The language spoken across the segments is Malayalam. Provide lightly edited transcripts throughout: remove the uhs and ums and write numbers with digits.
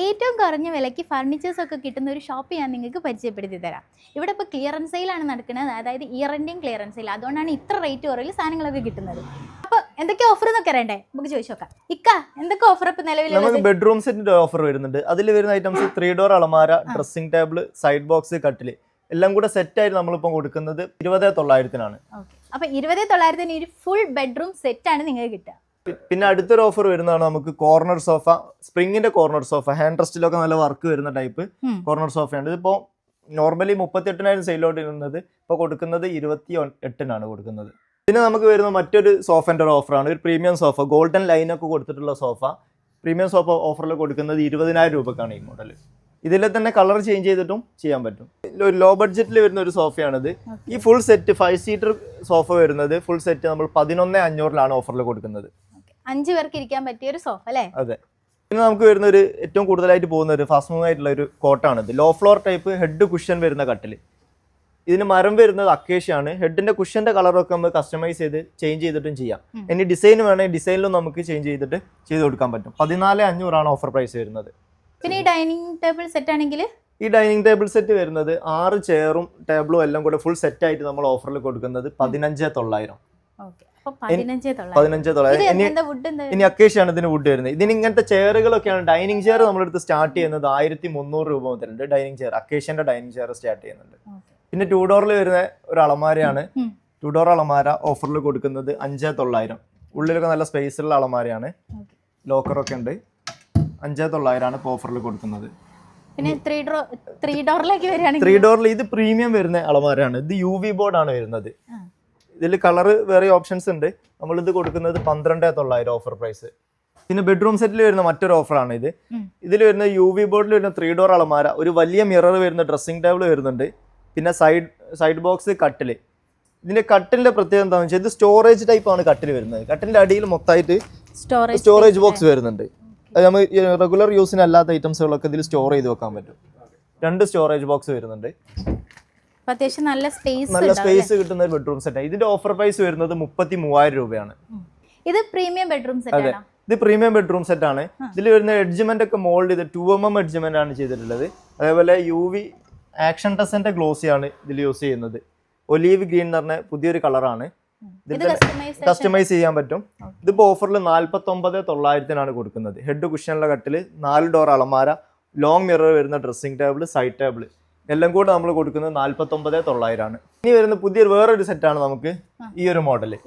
ഏറ്റവും കുറഞ്ഞ വിലയ്ക്ക് ഫർണിച്ചേഴ്സ് ഒക്കെ കിട്ടുന്ന ഒരു ഷോപ്പ് ഞാൻ നിങ്ങൾക്ക് പരിചയപ്പെടുത്തി തരാം. ഇവിടെ ഇപ്പോൾ ക്ലിയറൻസ് സെയിലാണ് നടക്കുന്നത്, അതായത് ഇയർ എൻഡിങ് ക്ലിയറൻസ് സെയിൽ. അതുകൊണ്ടാണ് ഇത്ര റേറ്റ് കുറവിൽ സാധനങ്ങളൊക്കെ കിട്ടുന്നത്. അപ്പോൾ എന്തൊക്കെ ഓഫർ എന്നൊക്കെ അറിയണ്ടേ, നമുക്ക് ചോദിച്ചു നോക്കാം. ഇക്ക, എന്തൊക്കെ ഓഫർ ഇപ്പോൾ നിലവിൽ? നമുക്ക് ബെഡ്റൂം സെറ്റിന്റെ ഓഫർ വരുന്നുണ്ട്. അതിൽ വരുന്ന ഐറ്റംസ് 3 ഡോർ അലമാര, ഡ്രസ്സിംഗ് ടേബിൾ, സൈഡ് ബോക്സ്, കട്ടില് എല്ലാം കൂടെ സെറ്റ് ആയിട്ട് നമ്മളിപ്പോൾ കൊടുക്കുന്നത് 20,900-നാണ്. അപ്പോൾ 20,900-ന് ഒരു ഫുൾ ബെഡ്റൂം സെറ്റാണ് നിങ്ങൾക്ക് കിട്ടുക. പിന്നെ അടുത്തൊരു ഓഫർ വരുന്നതാണ് നമുക്ക് കോർണർ സോഫ, സ്പ്രിങ്ങിന്റെ കോർണർ സോഫ, ഹാൻഡ് റെസ്റ്റിലൊക്കെ നല്ല വർക്ക് വരുന്ന ടൈപ്പ് കോർണർ സോഫയാണ്. ഇതിപ്പോൾ നോർമലി 38,000 സെയിലോട്ട് ഇരുന്നത് ഇപ്പോൾ കൊടുക്കുന്നത് 28,000-നാണ് കൊടുക്കുന്നത്. പിന്നെ നമുക്ക് വരുന്ന മറ്റൊരു സോഫന്റെ ഒരു ഓഫറാണ് ഒരു പ്രീമിയം സോഫ, ഗോൾഡൻ ലൈനൊക്കെ കൊടുത്തിട്ടുള്ള സോഫ. പ്രീമിയം സോഫ ഓഫറിൽ കൊടുക്കുന്നത് 20,000 രൂപക്കാണ് ഈ മോഡൽ. ഇതിൽ തന്നെ കളർ ചേഞ്ച് ചെയ്തിട്ടും ചെയ്യാൻ പറ്റും. ഒരു ലോ ബഡ്ജറ്റിൽ വരുന്ന ഒരു സോഫയാണിത്. ഈ ഫുൾ സെറ്റ് 5 സീറ്റർ സോഫ വരുന്നത് ഫുൾ സെറ്റ് നമ്മൾ 11,500-ലാണ് ഓഫറിൽ കൊടുക്കുന്നത്. 5 പേർക്ക് ഇരിക്കാൻ പറ്റിയ ഒരു സോഫ അല്ലേ? അതെ. പിന്നെ നമുക്ക് വരുന്ന ഒരു ഏറ്റവും കൂടുതലായിട്ട് പോകുന്ന ഒരു ഫാസ്റ്റ് മൂവ് ആയിട്ടുള്ള ഒരു കോട്ടാണിത്. Low floor type head cushion വരുന്ന കട്ടിൽ. ഇതിന് മരം വരുന്നത് അക്കേഷ്യാണ്. ഹെഡിന്റെ കുഷന്റെ കളറൊക്കെ നമുക്ക് കസ്റ്റമൈസ് ചെയ്ത് ചേഞ്ച് ചെയ്തിട്ടും ചെയ്യാം. ഇനി ഡിസൈൻ വേണമെങ്കിൽ ഡിസൈനിലും നമുക്ക് ചേഞ്ച് ചെയ്തിട്ട് ചെയ്ത് കൊടുക്കാൻ പറ്റും. 14,500-ആണ് ഓഫർ പ്രൈസ് വരുന്നത്. പിന്നെ ഈ ഡൈനിങ് ടേബിൾ സെറ്റ് ആണെങ്കിൽ ഈ ഡൈനിങ് ടേബിൾ സെറ്റ് വരുന്നത് 6 ചെയറും ടേബിളും എല്ലാം കൂടെ ഫുൾ സെറ്റ് ആയിട്ട് നമ്മൾ ഓഫറിൽ കൊടുക്കുന്നത് 15,900. 15,900. ഇനി അക്കേഷ്യാണ് ഇതിന് വുഡ് വരുന്നത്. ഇതിന് ഇങ്ങനത്തെ ചെയറുകളൊക്കെയാണ്. ഡൈനിങ് ചെയർ നമ്മളെടുത്ത് സ്റ്റാർട്ട് ചെയ്യുന്നത് 1,300 രൂപ മുതലുണ്ട്. ഡൈനിങ് ചെയർ, അക്കേഷ്യന്റെ ഡൈനിങ് ചെയർ സ്റ്റാർട്ട് ചെയ്യുന്നുണ്ട്. പിന്നെ 2 ഡോറിൽ വരുന്ന ഒരു അലമാരയാണ്. 2 ഡോർ അലമാര ഓഫറിൽ കൊടുക്കുന്നത് 5,900. ഉള്ളിലൊക്കെ നല്ല സ്പേസ് ഉള്ള അലമാരയാണ്. ലോക്കറൊക്കെ ഉണ്ട്. 5,900-ആണ് ഇപ്പോൾ ഓഫറിൽ കൊടുക്കുന്നത്. പിന്നെ 3 ഡോറിലേക്ക് വരികയാണെങ്കിൽ 3 ഡോറിൽ ഇത് പ്രീമിയം വരുന്ന അലമാരയാണ്. ഇത് UV ബോർഡാണ് വരുന്നത്. ഇതിൽ കളർ വേറെ ഓപ്ഷൻസ് ഉണ്ട്. നമ്മളിത് കൊടുക്കുന്നത് 12,900 ഓഫർ പ്രൈസ്. പിന്നെ ബെഡ്റൂം സെറ്റിൽ വരുന്ന മറ്റൊരു ഓഫറാണ് ഇത്. ഇതിൽ വരുന്ന UV ബോർഡിൽ വരുന്ന 3 ഡോർ അലമാര, ഒരു വലിയ മിറർ വരുന്ന ഡ്രസ്സിംഗ് ടേബിൾ വരുന്നുണ്ട്. പിന്നെ സൈഡ് ബോക്സ്, കട്ടില്. ഇതിന്റെ കട്ടിലിന്റെ പ്രത്യേകത എന്താണെന്ന് വെച്ചാൽ ഇത് സ്റ്റോറേജ് ടൈപ്പ് ആണ് കട്ടിൽ വരുന്നത്. കട്ടിലിന്റെ അടിയിൽ മൊത്തമായിട്ട് സ്റ്റോറേജ് ബോക്സ് വരുന്നുണ്ട്. അത് നമ്മൾ റെഗുലർ യൂസിന് അല്ലാത്ത ഐറ്റംസുകളൊക്കെ ഇതിൽ സ്റ്റോർ ചെയ്ത് വെക്കാൻ പറ്റും. 2 സ്റ്റോറേജ് ബോക്സ് വരുന്നുണ്ട്. അത്യാവശ്യം നല്ല സ്പേസ് കിട്ടുന്ന ഒരു ബെഡ്റൂം സെറ്റ്. ഇതിന്റെ ഓഫർ പ്രൈസ് വരുന്നത് 33,000 രൂപയാണ്. ഇത് പ്രീമിയം ബെഡ്റൂം സെറ്റ് ആണ്. ഇത് പ്രീമിയം ബെഡ്റൂം സെറ്റ് ആണ്. ഇതിൽ വരുന്ന എഡ്ജ്മെന്റ് ഒക്കെ മോൾഡ് ചെയ്ത് 2mm എഡ്ജ്മെന്റ് ആണ് ചെയ്തിട്ടുള്ളത്. അതേപോലെ UV ആക്ഷൻ ടെസ്റ്റിന്റെ ഗ്ലോസിയാണ് ഇതിൽ യൂസ് ചെയ്യുന്നത്. ഒലീവ് ഗ്രീൻ എന്ന് പറഞ്ഞ പുതിയൊരു കളറാണ്. കസ്റ്റമൈസ് ചെയ്യാൻ പറ്റും. ഇതിപ്പോ ഓഫറിൽ 49,900-നാണ് കൊടുക്കുന്നത്. ഹെഡ് കുഷനുള്ള കട്ടില്, 4 ഡോർ അലമാര, ലോങ് മിറർ വരുന്ന ഡ്രസ്സിംഗ് ടേബിൾ, സൈഡ് ടേബിൾ എല്ലാം കൂടെ നമ്മൾ കൊടുക്കുന്നത് 49,900-ആണ്. ഇനി വരുന്ന പുതിയ വേറൊരു സെറ്റാണ് നമുക്ക് ഈ ഒരു മോഡല്.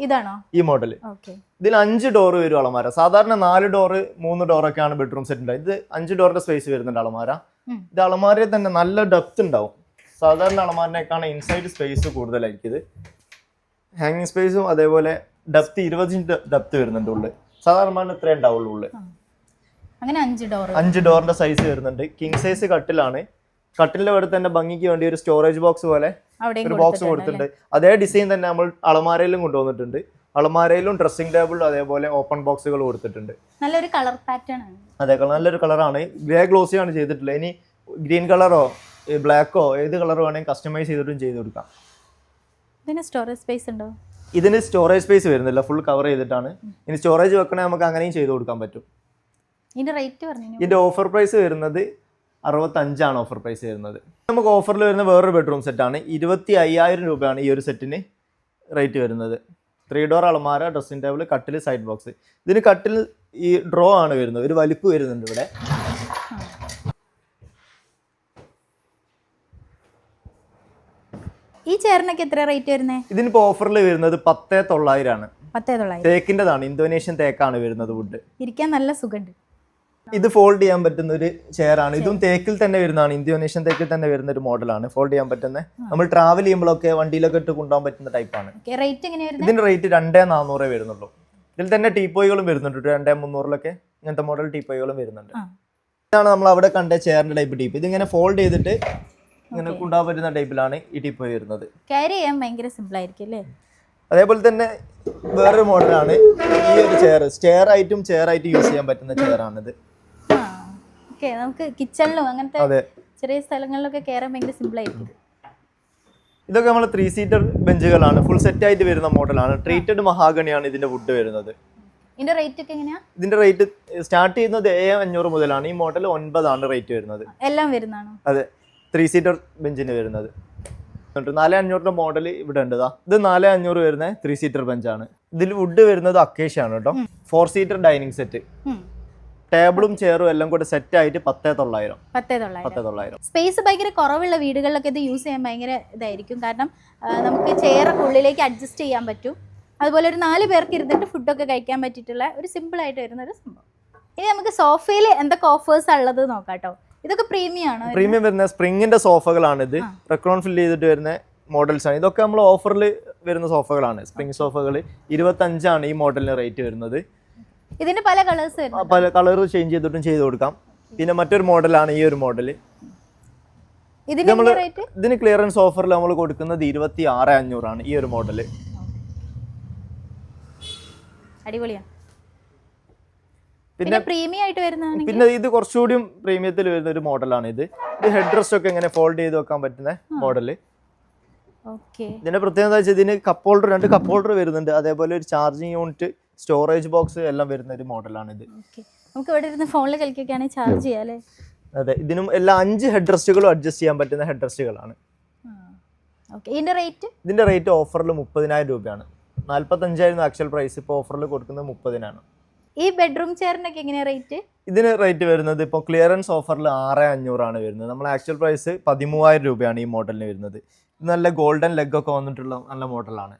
ഈ മോഡല് ഇതിൽ 5 ഡോർ വരും അലമാര. സാധാരണ 4 ഡോറ് 3 ഡോറൊക്കെയാണ് ബെഡ്റൂം സെറ്റ് ഉണ്ടായത്. ഇത് 5 ഡോറിന്റെ സ്പേസ് വരുന്നുണ്ട് അലമാര. ഇത് അലമാരയിൽ തന്നെ നല്ല ഡെപ്ത് ഉണ്ടാവും. സാധാരണ അലമാരിനേക്കാണ് ഇൻസൈഡ് സ്പേസ് കൂടുതലായിരിക്കും. ഇത് ഹാങ്ങിങ് സ്പേസും അതേപോലെ ഡെപ്ത് 20 ഇഞ്ച് ഡെപ്ത് വരുന്നുണ്ട് ഉള്ളിൽ. സാധാരണ ഇത്രേ ഉണ്ടാവുള്ളൂ ഉള്ളിൽ. അങ്ങനെ 5 ഡോറിന്റെ സൈസ് വരുന്നുണ്ട്. കിങ് സൈസ് കട്ടിലാണ്. കട്ടിലിന്റെ അവിടെ തന്നെ ഭംഗിക്ക് വേണ്ടി ഒരു സ്റ്റോറേജ് ബോക്സ് പോലെ ഒരു ബോക്സ് കൊടുത്തിട്ടുണ്ട്. അതേ ഡിസൈൻ തന്നെ നമ്മൾ അലമാരയിലും കൊണ്ടുവന്നിട്ടുണ്ട്. അലമാരയിലും ഡ്രസ്സിംഗ് ടേബിളും അതേപോലെ ഓപ്പൺ ബോക്സുകൾ കൊടുത്തിട്ടുണ്ട്. നല്ലൊരു കളർ പാറ്റേൺ ആണ്. അതെ, നല്ലൊരു കളറാണ്. ഗ്രേ ഗ്ലോസിയാണ് ചെയ്തിട്ടുള്ളത്. ഇനി ഗ്രീൻ കളറോ ബ്ലാക്കോ ഏത് കളർ വേണമെങ്കിൽ കസ്റ്റമൈസ് ചെയ്തിട്ടും ചെയ്ത് കൊടുക്കാം. ഇതിന് സ്റ്റോറേജ് സ്പേസ് ഉണ്ടോ? ഇതിന് സ്റ്റോറേജ് സ്പേസ് വരുന്നില്ല, ഫുൾ കവർ ചെയ്തിട്ടാണ്. ഇനി സ്റ്റോറേജ് വെക്കണേ നമുക്ക് അങ്ങനെയും ചെയ്ത് കൊടുക്കാൻ പറ്റും. ഇതിന്റെ ഓഫർ പ്രൈസ് വരുന്നത് 65,000-ആണ് ഓഫർ പ്രൈസ് വരുന്നത്. നമുക്ക് ഓഫറിൽ വരുന്ന വേറൊരു ബെഡ്റൂം സെറ്റാണ്. 25,000 രൂപയാണ് ഈ ഒരു സെറ്റിന് റേറ്റ് വരുന്നത്. 3 ഡോർ അലമാര, ഡ്രസ്സിംഗ് ടേബിൾ, കട്ടിൽ, സൈഡ് ബോക്സ്. ഇതിന് കട്ടിൽ ഈ ഡ്രോ ആണ് വരുന്നത്. ഒരു വലിപ്പ് വരുന്നുണ്ട് ഇവിടെ. ഈ ചെയറിനൊക്കെ എത്ര റേറ്റ് വരുന്നത്? ഇതിനിപ്പോ ഓഫറിൽ വരുന്നത് 10,900-ആണ്. 10,900 തേക്കിൻ്റെതാണ്, ഇന്തോനേഷ്യൻ തേക്കാണ് വരുന്നത് വുഡ്. ഇരിക്കാൻ നല്ല സുഖമുണ്ട്. ഇത് ഫോൾഡ് ചെയ്യാൻ പറ്റുന്ന ഒരു ചെയർ ആണ്. ഇതും തേക്കിൽ തന്നെ വരുന്നതാണ്. ഇന്തോനേഷ്യൻ തേക്കിൽ തന്നെ വരുന്ന ഒരു മോഡലാണ്. ഫോൾഡ് ചെയ്യാൻ പറ്റുന്ന, നമ്മൾ ട്രാവൽ ചെയ്യുമ്പോഴൊക്കെ വണ്ടിയിലൊക്കെ ഇട്ട് കൊണ്ടുപോകാൻ പറ്റുന്ന ടൈപ്പാണ്. ഇതിന്റെ റേറ്റ് 2,400 വരുന്നുള്ളൂ. ഇതിൽ തന്നെ ടീപ്പോയികളും വരുന്നുണ്ട്. 2,300-ലൊക്കെ ഇങ്ങനത്തെ മോഡൽ ടീപ്പോയികളും വരുന്നുണ്ട്. ഇതാണ് നമ്മൾ അവിടെ കണ്ട ചെയറിന്റെ ടൈപ്പ് ടീപ്പ്. ഇതിങ്ങനെ ഫോൾഡ് ചെയ്തിട്ട് ഇങ്ങനെ കൊണ്ടുപോകാൻ പറ്റുന്ന ടൈപ്പിലാണ് ഈ ടീപ്പോയി വരുന്നത്. ക്യാരി ചെയ്യാൻ ഭയങ്കര സിമ്പിൾ ആയിരിക്കും അല്ലേ? അതേപോലെ തന്നെ വേറൊരു മോഡലാണ് ഈ ഒരു ചെയർ ആയിട്ടും യൂസ് ചെയ്യാൻ പറ്റുന്ന ചെയറാണിത്. നമുക്ക് കിച്ചണിലും അങ്ങനത്തെ ചെറിയ സ്ഥലങ്ങളിലൊക്കെ കയറാൻ ഭയങ്കര സിമ്പിൾ ആയിരിക്കും. ഇതൊക്കെ നമ്മൾ 3 സീറ്റർ ബെഞ്ചുകളാണ്. ഫുൾ സെറ്റ് ആയിട്ട് വരുന്ന മോഡലാണ്. ട്രീറ്റഡ് മഹാഗണിയാണ് ഇതിന്റെ വുഡ് വരുന്നത്. ഇതിന്റെ റേറ്റ് ഒക്കെ എങ്ങനെയാ? ഇതിന്റെ റേറ്റ് സ്റ്റാർട്ട് ചെയ്യുന്നത് 7500 മുതലാണ്. ഈ മോഡൽ 9 ആണ് റേറ്റ് വരുന്നത്. എല്ലാം വരുന്നതാണോ? അതെ, 3 സീറ്റർ ബെഞ്ചിന് വരുന്നത്. 4500 മോഡൽ ഇവിടെ ഉണ്ട്. ഇത് 4500 വരുന്ന 3 സീറ്റർ ബെഞ്ചാണ്. ഇതിൽ വുഡ് വരുന്നത് അക്കേഷ്യ ആണ് കേട്ടോ. 4 സീറ്റർ ഡൈനിങ് സെറ്റ്, ടേബിളും ചെയറും എല്ലാം കൂടെ സെറ്റ് ആയിട്ട് 10,900. സ്പേസ് ഭയങ്കര കുറവുള്ള വീടുകളിലൊക്കെ ഇത് യൂസ് ചെയ്യാൻ ഭയങ്കര ഇതായിരിക്കും. കാരണം നമുക്ക് ചെയറൊക്കെ ഉള്ളിലേക്ക് അഡ്ജസ്റ്റ് ചെയ്യാൻ പറ്റും. അതുപോലെ ഒരു 4 പേർക്ക് ഇരുന്നിട്ട് ഫുഡൊക്കെ കഴിക്കാൻ പറ്റിയിട്ടുള്ള ഒരു സിമ്പിൾ ആയിട്ട് വരുന്ന ഒരു സംഭവം. ഇനി നമുക്ക് സോഫയിൽ എന്തൊക്കെ ഓഫേഴ്സ് ഉള്ളത് നോക്കാം കേട്ടോ. ഇതൊക്കെ പ്രീമിയം ആണോ? പ്രീമിയം വരുന്ന സ്പ്രിങ്ങിന്റെ സോഫകളാണ് ഇത്. റെക്രോൺ ഫിൽ ചെയ്തിട്ട് വരുന്ന മോഡൽസ് ആണ്. ഇതൊക്കെ നമ്മൾ ഓഫറിൽ വരുന്ന സോഫകളാണ്. സ്പ്രിംഗ് സോഫകൾ 25 ആണ് ഈ മോഡലിന് റേറ്റ് വരുന്നത്. ഇതിന്റെ പല കളേഴ്സ് വരുന്നു. പല കളർ ചേഞ്ച് ചെയ്തിട്ടും ചെയ്ത് കൊടുക്കാം. പിന്നെ മറ്റൊരു മോഡലാണ് ഈ ഒരു മോഡൽ. ഇതിന് ക്ലിയറൻസ് ഓഫറിൽ നമ്മൾ കൊടുക്കുന്നത് 26,500 ആണ് ഈ ഒരു മോഡൽ. അടിപൊളിയാണ്. പിന്നെ പ്രീമിയം ആയിട്ട് വരുന്നതാണ്. പിന്നെ ഇത് കുറച്ചുകൂടി പ്രീമിയത്തിൽ വരുന്ന ഒരു മോഡലാണ് ഇത്. ഹെഡ് റെസ്റ്റ് ഒക്കെ ഇങ്ങനെ ഫോൾഡ് ചെയ്ത് വെക്കാൻ പറ്റുന്ന മോഡൽ. ഇതിന്റെ പ്രത്യേകത വെച്ചാൽ ഇതിന് കപ്പ് ഹോൾഡർ, 2 കപ്പ് ഹോൾഡർ വരുന്നുണ്ട്. അതേപോലെ ഒരു ചാർജിങ് യൂണിറ്റ്, സ്റ്റോറേജ് ബോക്സ് എല്ലാം വരുന്ന ഒരു മോഡലാണ് ഇത്. നമുക്ക് ഇവിടെ ഇരുന്ന് ഫോണിൽ കളിക്കുകയാണെങ്കിൽ ചാർജ് ചെയ്യാല്ലേ? അതെ, ഇതിനും എല്ലാ 5 ഹെഡ് റെസ്റ്റുകളും അഡ്ജസ്റ്റ് ചെയ്യാൻ പറ്റുന്ന ഹെഡ് റെസ്റ്റുകളാണ്. ഇതിന്റെ റേറ്റ് ഓഫറിൽ 30,000 രൂപയാണ്. 45,000 ആക്ച്വൽ പ്രൈസ്, ഇപ്പോൾ ഓഫറിൽ കൊടുക്കുന്നത് 30,000. ഈ ബെഡ്റൂം ചെയറിനൊക്കെ എങ്ങനെയാണ് റേറ്റ്? ഇതിന് റേറ്റ് വരുന്നത് ഇപ്പോൾ ക്ലിയറൻസ് ഓഫറിൽ 6,500 ആണ് വരുന്നത്. നമ്മൾ ആക്ച്വൽ പ്രൈസ് 13,000 രൂപയാണ് ഈ മോഡലിന് വരുന്നത്. ഇത് നല്ല ഗോൾഡൻ ലെഗ് ഒക്കെ വന്നിട്ടുള്ള നല്ല മോഡലാണ്.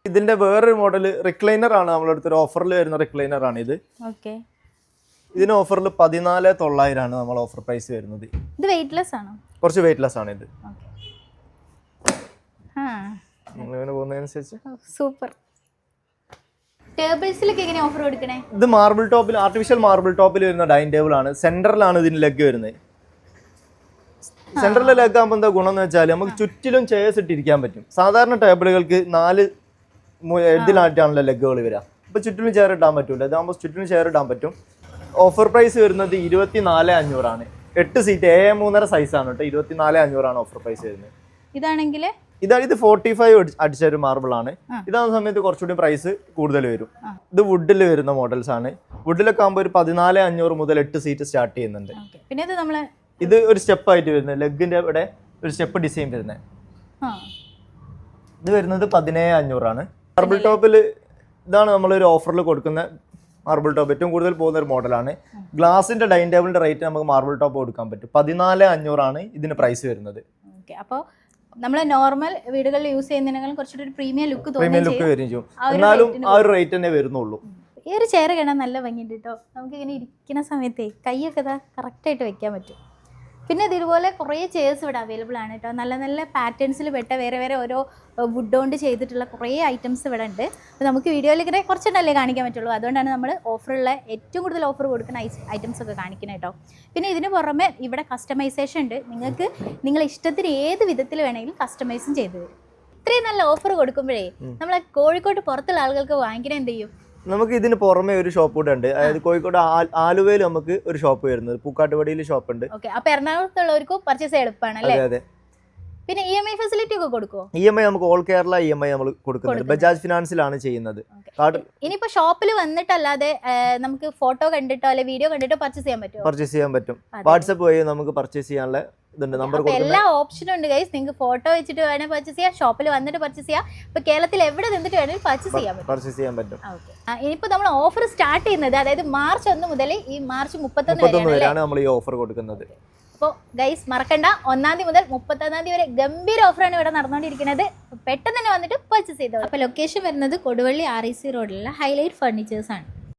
ഇതിന്റെ വേറൊരു മോഡൽ റിക്ലൈനർ ആണ്. നമ്മുടെ അടുത്തൊരു ഓഫറിൽ വരുന്ന റിക്ലൈനർ ആണ് ഇത്. ഇതിന് ഓഫറിൽ 14,900 ആണ് നമ്മൾ ഓഫർ പ്രൈസ് വരുന്നത്. ഇത് വെയിറ്റ്ലെസ് ആണോ? കുറച്ച് വെയിറ്റ്ലെസ് ആണ് ഇത്. പോകുന്നതിനനുസരിച്ച് സൂപ്പർ. ടേബിൾസിലൊക്കെ എങ്ങനെ ഓഫർ കൊടുക്കണേ? ഇത് മാർബിൾ ടോപ്പിൽ, ആർട്ടിഫിഷ്യൽ മാർബിൾ ടോപ്പിൽ വരുന്ന ഡൈനിങ് ടേബിൾ ആണ്. സെന്ററിലാണ് ഇതിന് ലെഗ് വരുന്നത്. സെൻട്രലിലെ ലെഗ് ആകുമ്പോൾ എന്താ ഗുണം എന്ന് വെച്ചാൽ നമുക്ക് ചുറ്റിലും ചെയർസ് ഇട്ടിരിക്കാൻ പറ്റും. സാധാരണ ടേബിളുകൾക്ക് 4 ഇതിലായിട്ടാണല്ലോ ലെഗുകൾ വരിക. അപ്പോൾ ചുറ്റിലും ചെയർ ഇടാൻ പറ്റൂല. ഇതാകുമ്പോൾ ചുറ്റിലും ചെയർ ഇടാൻ പറ്റും. ഓഫർ പ്രൈസ് വരുന്നത് 24,500 ആണ്. 8 സീറ്റ് A3.5 സൈസാണ് കേട്ടോ. 24,500 ആണ് ഓഫർ പ്രൈസ് വരുന്നത്. ഇതാണെങ്കിൽ ഇത് 45 അടിച്ച ഒരു മാർബിൾ ആണ്. ഇതാകുന്ന സമയത്ത് കുറച്ചുകൂടി പ്രൈസ് കൂടുതൽ വരും. ഇത് വുഡിൽ വരുന്ന മോഡൽസ് ആണ്. വുഡിലൊക്കെ ആകുമ്പോൾ ഒരു 14,500 മുതൽ 8 സീറ്റ് സ്റ്റാർട്ട് ചെയ്യുന്നുണ്ട്. പിന്നെ ഇത് ഒരു സ്റ്റെപ്പ് ആയിട്ട് വരുന്നത്, ലെഗിന്റെ ഇവിടെ ഒരു സ്റ്റെപ്പ് ഡിസൈൻ വരുന്നത്. ഇത് വരുന്നത് 17,500 ആണ്. മാർബിൾ ടോപ്പിൽ ഇതാണ് നമ്മളൊരു ഓഫറിൽ കൊടുക്കുന്ന മാർബിൾ ടോപ്പ്. ഏറ്റവും കൂടുതൽ പോകുന്ന ഒരു മോഡലാണ്. ഗ്ലാസിന്റെ ഡൈനിങ് ടേബിളിന്റെ റേറ്റ് നമുക്ക് മാർബിൾ ടോപ്പ് കൊടുക്കാൻ പറ്റും. 14,500 ആണ് ഇതിന് പ്രൈസ് വരുന്നത്. അപ്പോൾ നമ്മൾ നോർമൽ വീടുകളിൽ യൂസ് ചെയ്യുന്നതിനേക്കാളും കുറച്ചുകൂടി ഒരു പ്രീമിയം ലുക്ക് വരും ചെയ്യും. എന്നാലും ആ ഒരു റേറ്റ് തന്നെ വരുന്നുള്ളൂ. ഈ ഒരു ചെയർ കാണാൻ നല്ല ഭംഗിയുണ്ട് കേട്ടോ. നമുക്ക് ഇങ്ങനെ ഇരിക്കുന്ന സമയത്തേ കൈയൊക്കെ കറക്റ്റായിട്ട് വെക്കാൻ പറ്റും. പിന്നെ ഇതുപോലെ കുറേ ചെയർസ് ഇവിടെ അവൈലബിൾ ആണ് കേട്ടോ. നല്ല നല്ല പാറ്റേൺസിൽ പെട്ട വേറെ ഓരോ വുഡ് കൊണ്ട് ചെയ്തിട്ടുള്ള കുറേ ഐറ്റംസ് ഇവിടെ ഉണ്ട്. അപ്പോൾ നമുക്ക് വീഡിയോയിൽ ഇങ്ങനെ കുറച്ചെണ്ണല്ലേ കാണിക്കാൻ പറ്റുള്ളൂ. അതുകൊണ്ടാണ് നമ്മൾ ഓഫറുള്ള ഏറ്റവും കൂടുതൽ ഓഫർ കൊടുക്കുന്ന ഐറ്റംസ് ഒക്കെ കാണിക്കുന്നത് കേട്ടോ. പിന്നെ ഇതിന് പുറമെ ഇവിടെ കസ്റ്റമൈസേഷൻ ഉണ്ട്. നിങ്ങൾക്ക് നിങ്ങളെ ഇഷ്ടത്തിന് ഏത് വിധത്തിൽ വേണമെങ്കിലും കസ്റ്റമൈസും ചെയ്തു തരും. ഇത്രയും നല്ല ഓഫർ കൊടുക്കുമ്പോഴേ നമ്മളെ കോഴിക്കോട് പുറത്തുള്ള ആളുകൾക്ക് വാങ്ങിക്കണേ എന്ത് ചെയ്യും? നമുക്ക് ഇതിന് പുറമെ ഒരു ഷോപ്പ് കൂടെ ഉണ്ട്. അതായത് കോഴിക്കോട് ആലുവയിൽ നമുക്ക് ഒരു ഷോപ്പ് വരുന്നത്, പൂക്കാട്ടുപടിയിൽ ഷോപ്പ് ഉണ്ട്. അപ്പൊ എറണാകുളത്തുള്ളവർക്ക് പർച്ചേസ് എളുപ്പമാണ് അല്ലേ? അതെ. പിന്നെ EMI ഫെസിലിറ്റി ഒക്കെ കൊടുക്കുമോ? EMI നമുക്ക് ഓൾ കേരള EMI നമ്മൾ കൊടുക്കുന്നത്. ബജാജ് ഫിനാൻസിലാണ് ചെയ്യുന്നത്. ഇനിയിപ്പോ ഷോപ്പിൽ വന്നിട്ടല്ലാതെ നമുക്ക് ഫോട്ടോ കണ്ടിട്ടോ അല്ലെ വീഡിയോ കണ്ടിട്ടോ പർച്ചേസ് ചെയ്യാൻ പറ്റുമോ? പർച്ചേസ് ചെയ്യാൻ പറ്റും. വാട്സ്ആപ്പ് വഴി നമുക്ക് പർച്ചേസ് ചെയ്യാനുള്ള നമ്പർ. എല്ലാ ഓപ്ഷനും ഉണ്ട് ഗൈസ്. നിങ്ങൾക്ക് ഫോട്ടോ വെച്ചിട്ട് വേണേൽ പർച്ചേസ് ചെയ്യാം, ഷോപ്പിൽ വന്നിട്ട് പർച്ചേസ് ചെയ്യാം. ഇപ്പൊ കേരളത്തിൽ എവിടെ നിന്നിട്ട് വേണമെങ്കിൽ പർച്ചേസ് ചെയ്യാൻ പറ്റും. ഇനിയിപ്പോ നമ്മൾ ഓഫർ സ്റ്റാർട്ട് ചെയ്യുന്നത് അതായത് March 1 മുതൽ ഈ March 31 വരെയാണ് നമ്മൾ ഈ ഓഫർ കൊടുക്കുന്നത്. അപ്പോൾ ഗൈസ് മറക്കണ്ട, 1-ാം തീയതി മുതൽ 31-ാം തീയതി വരെ ഗംഭീര ഓഫറാണ് ഇവിടെ നടന്നുകൊണ്ടിരിക്കുന്നത്. പെട്ടെന്ന് തന്നെ വന്നിട്ട് പർച്ചേസ് ചെയ്തോളൂ. അപ്പോൾ ലൊക്കേഷൻ വരുന്നത് കൊടുവള്ളി REC റോഡിലുള്ള ഹൈലൈറ്റ് ഫർണിച്ചേഴ്സ് ആണ്.